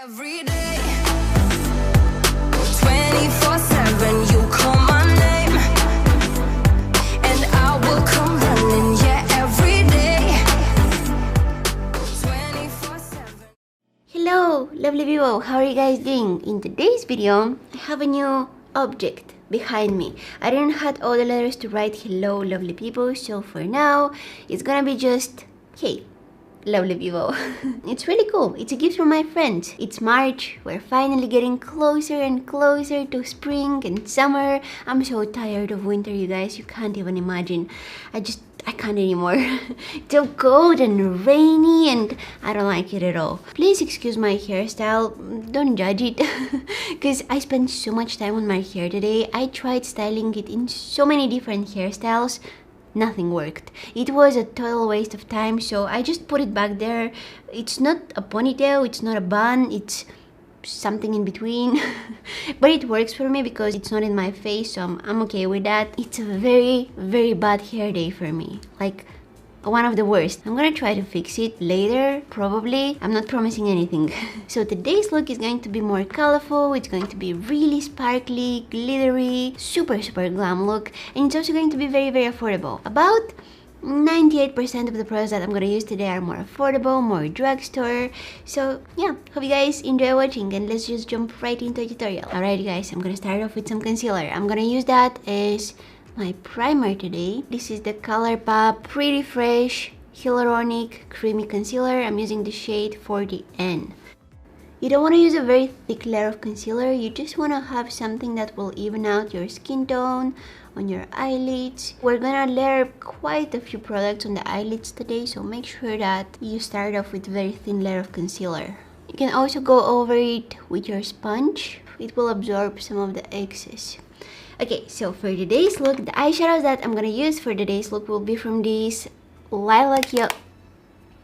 Every day, 24/7, you call my name, and I will come running, yeah, every day, 24/7. Hello, lovely people, how are you guys doing? In today's video, I have a new object behind me. I didn't have all the letters to write hello, lovely people, so for now, it's gonna be just, hey, lovely people. It's really cool. It's a gift from my friends. It's March. We're finally getting closer and closer to spring and summer. I'm so tired of winter, you guys. You can't even imagine. I can't anymore. It's so cold and rainy and I don't like it at all. Please excuse my hairstyle. Don't judge it. Because I spent so much time on my hair today. I tried styling it in so many different hairstyles. Nothing worked. It was a total waste of time, so I just put it back there. It's not a ponytail, it's not a bun, it's something in between. But it works for me because it's not in my face, so I'm okay with that. It's a very, very bad hair day for me. Like, one of the worst. I'm gonna try to fix it later, probably. I'm not promising anything. So today's look is going to be more colorful. It's going to be really sparkly, glittery, super glam look. And it's also going to be very, very affordable. About 98% of the products that I'm gonna use today are more affordable, more drugstore. So yeah, hope you guys enjoy watching and let's just jump right into a tutorial. Alright guys, I'm gonna start off with some concealer. I'm gonna use that as my primer today. This is the ColourPop Pretty Fresh Hyaluronic Creamy Concealer. I'm using the shade 40N. You don't want to use a very thick layer of concealer. You just want to have something that will even out your skin tone on your eyelids. We're gonna layer quite a few products on the eyelids today, so make sure that you start off with a very thin layer of concealer. You can also go over it with your sponge. It will absorb some of the excess. Okay, so for today's look, the eyeshadows that I'm gonna use for today's look will be from this Lilac Yellow.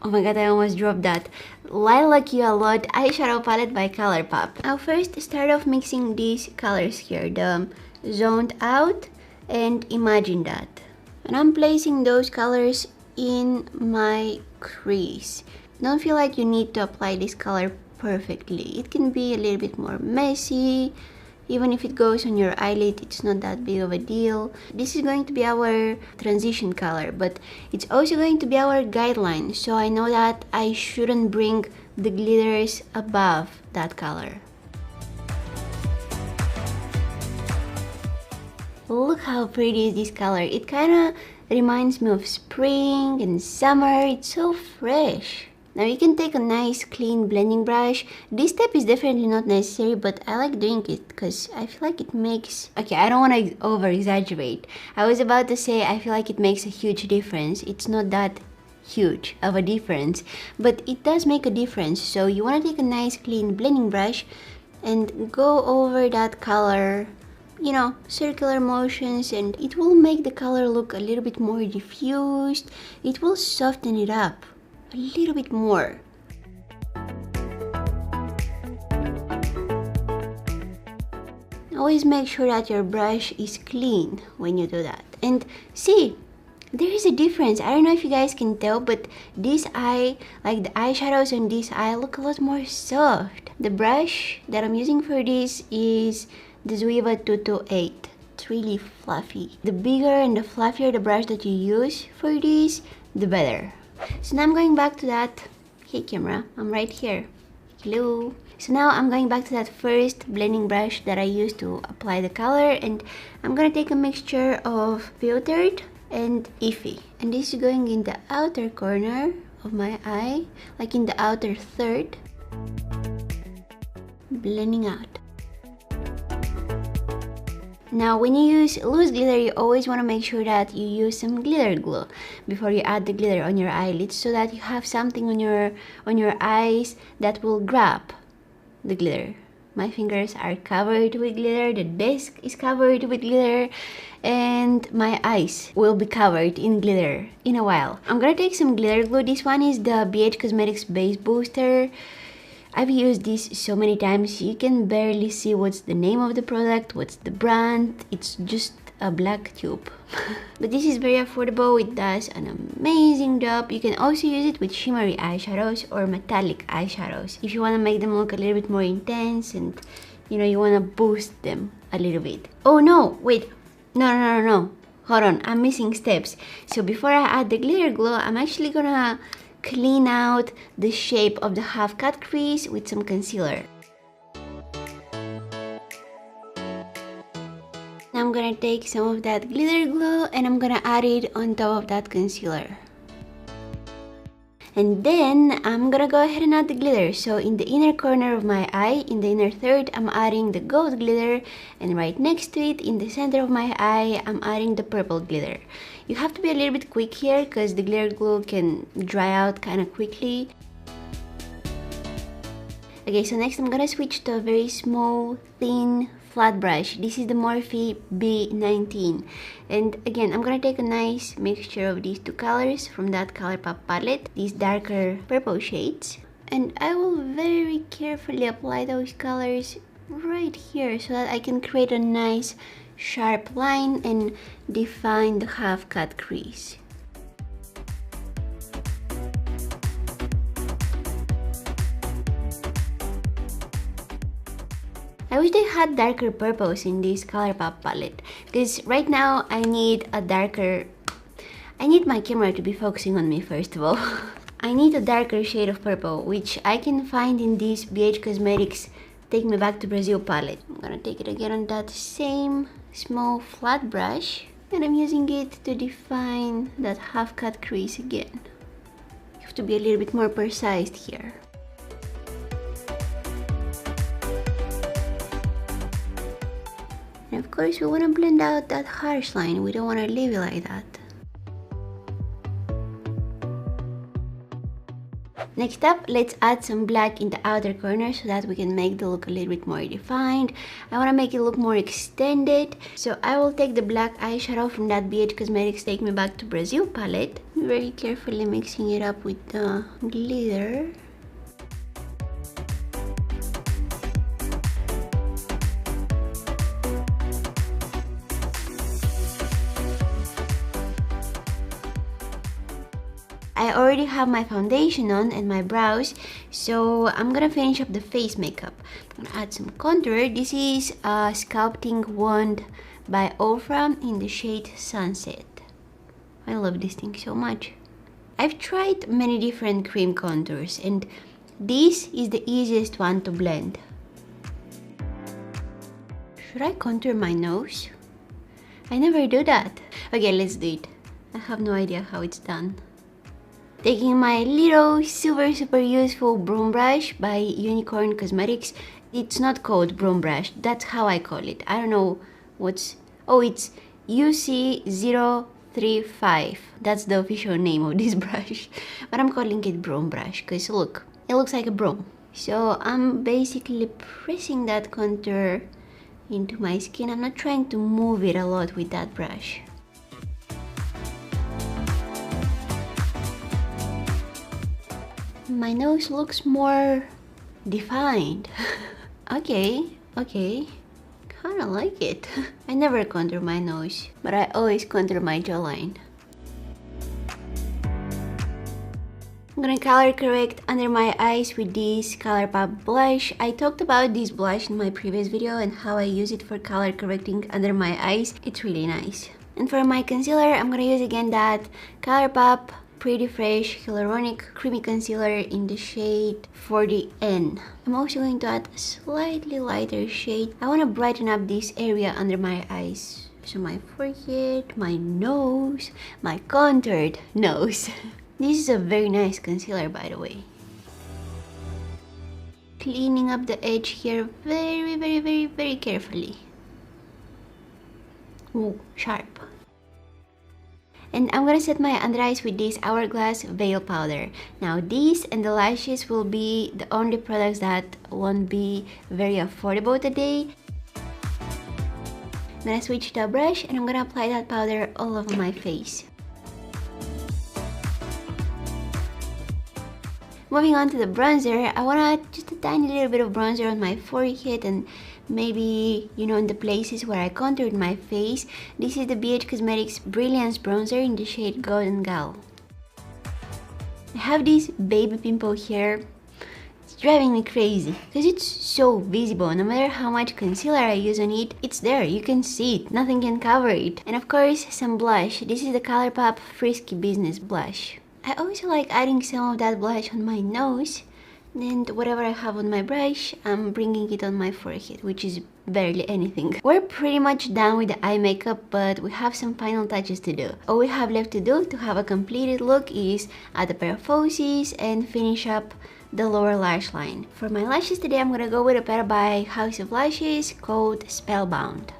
Oh my god, I almost dropped that. Lilac Yellow eyeshadow palette by ColourPop. I'll first start off mixing these colors here, the Zoned Out and Imagine That. And I'm placing those colors in my crease. Don't feel like you need to apply this color perfectly. It can be a little bit more messy. Even if it goes on your eyelid, it's not that big of a deal. This is going to be our transition color, but it's also going to be our guideline. So I know that I shouldn't bring the glitters above that color. Look how pretty is this color. It kind of reminds me of spring and summer. It's so fresh. Now you can take a nice clean blending brush. This step is definitely not necessary, but I like doing it because I feel like it makes... Okay, I don't want to over exaggerate. I was about to say I feel like it makes a huge difference. It's not that huge of a difference, but it does make a difference. So you want to take a nice clean blending brush and go over that color, you know, circular motions, and it will make the color look a little bit more diffused. It will soften it up a little bit more. Always make sure that your brush is clean when you do that. And see, there is a difference. I don't know if you guys can tell, but this eye, like the eyeshadows on this eye, look a lot more soft. The brush that I'm using for this is the Zuiva 228. It's really fluffy. The bigger and the fluffier the brush that you use for this, the better. So now I'm going back to that. Hey camera, I'm right here. Hello. So now I'm going back to that first blending brush that I used to apply the color, and I'm gonna take a mixture of Filtered and Iffy. And this is going in the outer corner of my eye, like in the outer third. Blending out. Now when you use loose glitter, you always want to make sure that you use some glitter glue before you add the glitter on your eyelids, so that you have something on your eyes that will grab the glitter. My fingers are covered with glitter, the desk is covered with glitter, and my eyes will be covered in glitter in a while. I'm gonna take some glitter glue. This one is the BH Cosmetics Base Booster. I've used this so many times, you can barely see what's the name of the product, what's the brand. It's just a black tube. But this is very affordable. It does an amazing job. You can also use it with shimmery eyeshadows or metallic eyeshadows if you want to make them look a little bit more intense and you want to boost them a little bit. Oh no, wait, no, hold on, I'm missing steps. So before I add the glitter glue, I'm actually gonna clean out the shape of the half cut crease with some concealer. I'm gonna take some of that glitter glue and I'm gonna add it on top of that concealer. And then I'm gonna go ahead and add the glitter. So in the inner corner of my eye, in the inner third, I'm adding the gold glitter, and right next to it, in the center of my eye, I'm adding the purple glitter. You have to be a little bit quick here because the glitter glue can dry out kind of quickly. Okay, so next I'm gonna switch to a very small, thin, flat brush. This is the Morphe B19, and again I'm gonna take a nice mixture of these two colors from that ColourPop palette, these darker purple shades, and I will very carefully apply those colors right here so that I can create a nice sharp line and define the half cut crease. I wish they had darker purples in this ColourPop palette, because right now I need my camera to be focusing on me first of all. I need a darker shade of purple, which I can find in this BH Cosmetics Take Me Back to Brazil palette. I'm gonna take it again on that same small flat brush, and I'm using it to define that half cut crease again. You have to be a little bit more precise here. And of course we want to blend out that harsh line, we don't want to leave it like that. Next up, let's add some black in the outer corner so that we can make the look a little bit more defined. I want to make it look more extended, so I will take the black eyeshadow from that BH Cosmetics Take Me Back to Brazil palette, very carefully mixing it up with the glitter. I already have my foundation on and my brows, so I'm gonna finish up the face makeup. I'm gonna add some contour. This is a Sculpting Wand by Ofra in the shade Sunset. I love this thing so much. I've tried many different cream contours and this is the easiest one to blend. Should I contour my nose? I never do that. Okay, let's do it. I have no idea how it's done. Taking my little super useful broom brush by Unicorn Cosmetics. It's not called broom brush, that's how I call it. I don't know what's... oh, it's UC035. That's the official name of this brush. But I'm calling it broom brush because look, it looks like a broom. So I'm basically pressing that contour into my skin. I'm not trying to move it a lot with that brush. My nose looks more defined. Okay, kinda like it. I never contour my nose, but I always contour my jawline. I'm gonna color correct under my eyes with this ColourPop blush. I talked about this blush in my previous video and how I use it for color correcting under my eyes. It's really nice. And for my concealer, I'm gonna use again that ColourPop Pretty Fresh Hyaluronic Creamy Concealer in the shade 40N. I'm also going to add a slightly lighter shade. I want to brighten up this area under my eyes. So my forehead, my nose, my contoured nose. This is a very nice concealer, by the way. Cleaning up the edge here very carefully. Ooh, sharp. And I'm gonna set my under eyes with this Hourglass Veil Powder. Now these and the lashes will be the only products that won't be very affordable today. I'm gonna switch to a brush and I'm gonna apply that powder all over my face. moving on to the bronzer, I want to add just a tiny little bit of bronzer on my forehead and maybe, you know, in the places where I contoured my face. This is the BH Cosmetics Brilliance Bronzer in the shade Golden Gal. I have this baby pimple here. It's driving me crazy because it's so visible. No matter how much concealer I use on it, it's there. You can see it. Nothing can cover it. And of course, some blush. This is the ColourPop Frisky Business Blush. I also like adding some of that blush on my nose. And whatever I have on my brush, I'm bringing it on my forehead, which is barely anything. We're pretty much done with the eye makeup, but we have some final touches to do. All we have left to do to have a completed look is add a pair of falsies and finish up the lower lash line. For my lashes today, I'm gonna go with a pair by House of Lashes called Spellbound.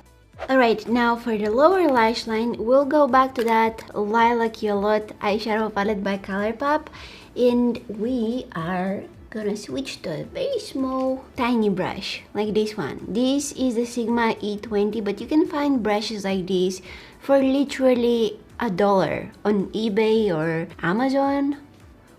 Alright, now for the lower lash line, we'll go back to that Lilac Yolot eyeshadow palette by ColourPop, and we are gonna switch to a very small tiny brush like this one. This is the Sigma E20, but you can find brushes like this for literally $1 on eBay or Amazon,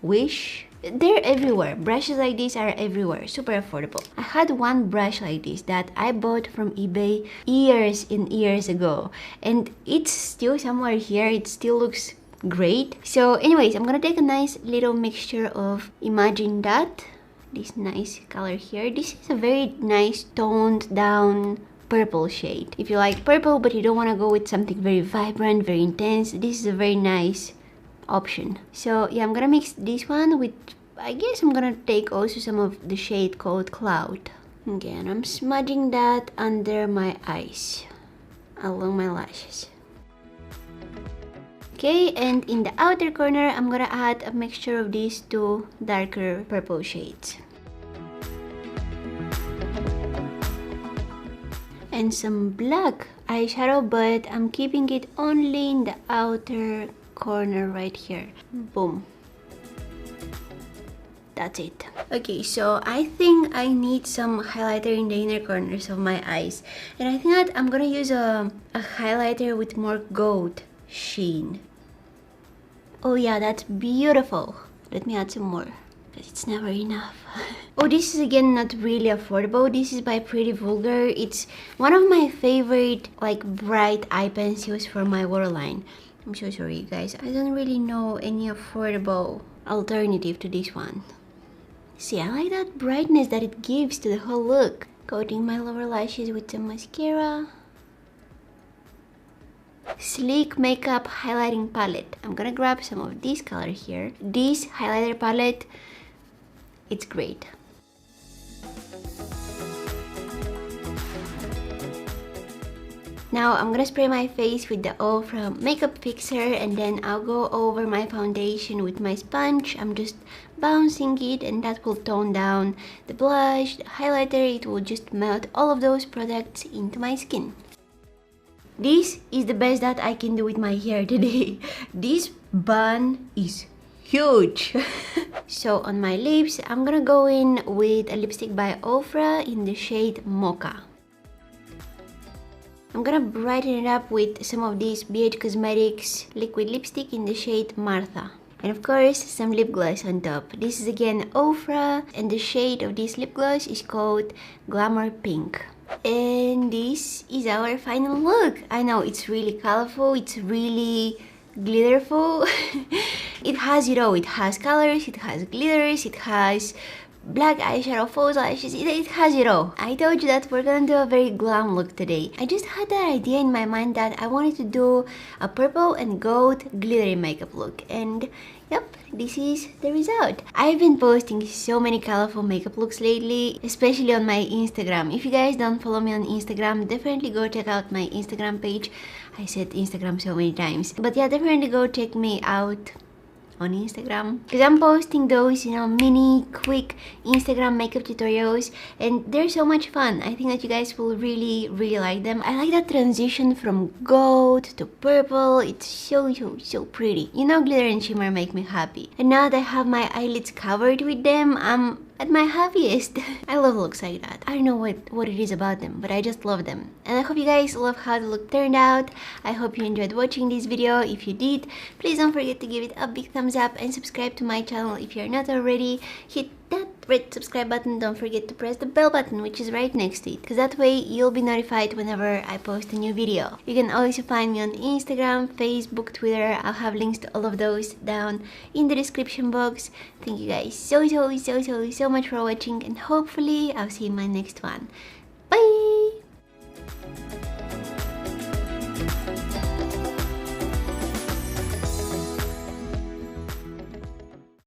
Wish. They're everywhere. Brushes like this are everywhere, super affordable. I had one brush like this that I bought from eBay years and years ago, and it's still somewhere here. It still looks great. So anyways, I'm gonna take a nice little mixture of Imagine That, this nice color here. This is a very nice toned down purple shade. If you like purple but you don't want to go with something very vibrant, very intense, this is a very nice option. So yeah, I'm gonna mix this one with, I guess I'm gonna take also some of the shade called Cloud. Okay, and I'm smudging that under my eyes, along my lashes. Okay, and in the outer corner, I'm gonna add a mixture of these two darker purple shades. And some black eyeshadow, but I'm keeping it only in the outer corner right here. Boom. That's it. Okay, so I think I need some highlighter in the inner corners of my eyes. And I think that I'm gonna use a highlighter with more gold sheen. Oh yeah, that's beautiful. Let me add some more, because it's never enough. Oh, this is again not really affordable. This is by Pretty Vulgar. It's one of my favorite like bright eye pencils for my waterline. I'm so sorry guys, I don't really know any affordable alternative to this one. See, I like that brightness that it gives to the whole look. Coating my lower lashes with some mascara. Sleek Makeup Highlighting Palette. I'm gonna grab some of this color here. This highlighter palette, it's great. Now I'm gonna spray my face with the oil from Makeup Fixer, and then I'll go over my foundation with my sponge. I'm just bouncing it, and that will tone down the blush, the highlighter. It will just melt all of those products into my skin. This is the best that I can do with my hair today. This bun is huge. So on my lips, I'm gonna go in with a lipstick by Ofra in the shade Mocha. I'm gonna brighten it up with some of this BH Cosmetics liquid lipstick in the shade Martha. And of course, some lip gloss on top. This is again Ofra, and the shade of this lip gloss is called Glamour Pink. And this is our final look. I know it's really colorful, it's really glitterful. It has it all. It has colors, it has glitters, it has black eyeshadow, false lashes, it has it all. I told you that we're gonna do a very glam look today. I just had that idea in my mind that I wanted to do a purple and gold glittery makeup look, and yep, this is the result. I've been posting so many colorful makeup looks lately, especially on my Instagram. If you guys don't follow me on Instagram, definitely go check out my Instagram page. I said Instagram so many times, but yeah, definitely go check me out on Instagram, because I'm posting those, you know, mini quick Instagram makeup tutorials, and they're so much fun. I think that you guys will really like them. I like that transition from gold to purple. It's so pretty. You know, glitter and shimmer make me happy. And now that I have my eyelids covered with them, I'm at my happiest. I love looks like that. I don't know what it is about them, but I just love them. And I hope you guys love how the look turned out. I hope you enjoyed watching this video. If you did, please don't forget to give it a big thumbs up and subscribe to my channel if you're not already. Hit that red subscribe button. Don't forget to press the bell button, which is right next to it, because that way you'll be notified whenever I post a new video. You can also find me on Instagram, Facebook, Twitter. I'll have links to all of those down in the description box. Thank you guys so much for watching, and hopefully I'll see you in my next one.